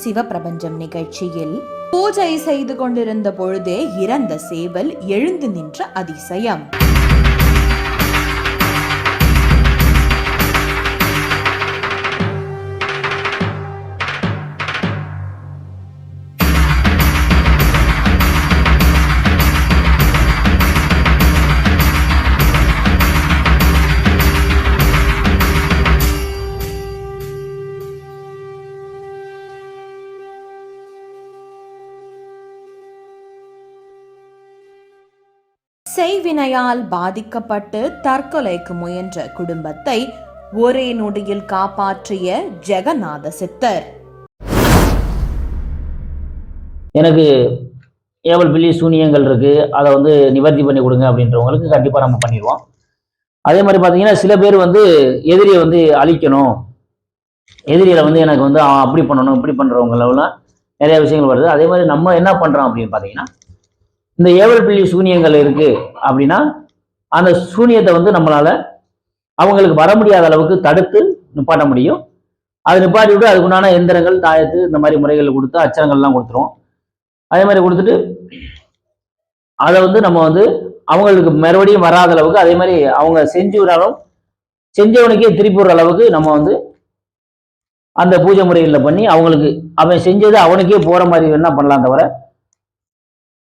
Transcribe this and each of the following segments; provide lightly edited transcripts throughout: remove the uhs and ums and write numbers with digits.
சிவபிரபஞ்சம் நிகழ்ச்சியில் பூஜை செய்து கொண்டிருந்த பொழுதே இறந்த சேவல் எழுந்து நின்ற அதிசயம். செய்வினையால் பாதிக்கப்பட்டு தற்கொலைக்கு முயன்ற குடும்பத்தை ஒரே நொடியில் காப்பாற்றிய ஜெகநாத சித்தர். எனக்கு ஏவல் பில்லி சூனியங்கள் இருக்கு, அதை நிவர்த்தி பண்ணி கொடுங்க அப்படின்றவங்களுக்கு கண்டிப்பா நம்ம பண்ணிடுவோம். அதே மாதிரி பாத்தீங்கன்னா சில பேர் எதிரியை அழிக்கணும், எதிரியில எனக்கு அப்படி பண்ணணும் இப்படி பண்றவங்களெல்லாம் நிறைய விஷயங்கள் வருது. அதே மாதிரி நம்ம என்ன பண்றோம் அப்படின்னு பாத்தீங்கன்னா, இந்த ஏவல் பில்லி சூனியங்கள் இருக்கு அப்படின்னா அந்த சூனியத்தை நம்மளால அவங்களுக்கு வர முடியாத அளவுக்கு தடுத்து நிப்பாட்ட முடியும். அது நிப்பாட்டி விட்டு அதுக்குண்டான எந்திரங்கள், தாயத்து, இந்த மாதிரி முறைகள் கொடுத்து அச்சரங்கள்லாம் கொடுத்துரும். அதே மாதிரி கொடுத்துட்டு அதை நம்ம அவங்களுக்கு மறுபடியும் வராத அளவுக்கு, அதே மாதிரி அவங்க செஞ்சவனுக்கே திருப்பி விடுற அளவுக்கு நம்ம அந்த பூஜை முறைகளில் பண்ணி அவங்களுக்கு அவன் செஞ்சது அவனுக்கே போற மாதிரி என்ன பண்ணலாம், தவிர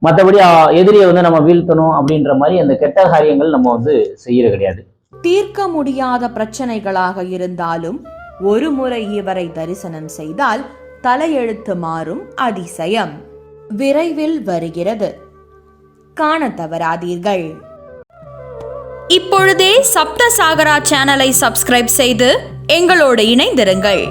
மற்றபடி எதிரியை நம்ம வீழ்த்தணும் அப்படின்ற மாதிரி அந்த கெட்ட காரியங்கள் நம்ம செய்யறது கிடையாது. தீர்க்க முடியாத பிரச்சனைகளாக இருந்தாலும் ஒரு முறை இவரை தரிசனம் செய்தால் தலையெழுத்து மாறும் அதிசயம் விரைவில் வருகிறது, காண தவறாதீர்கள். இப்பொழுதே சப்த சாகரா சேனலை சப்ஸ்கிரைப் செய்து எங்களோடு இணைந்திருங்கள்.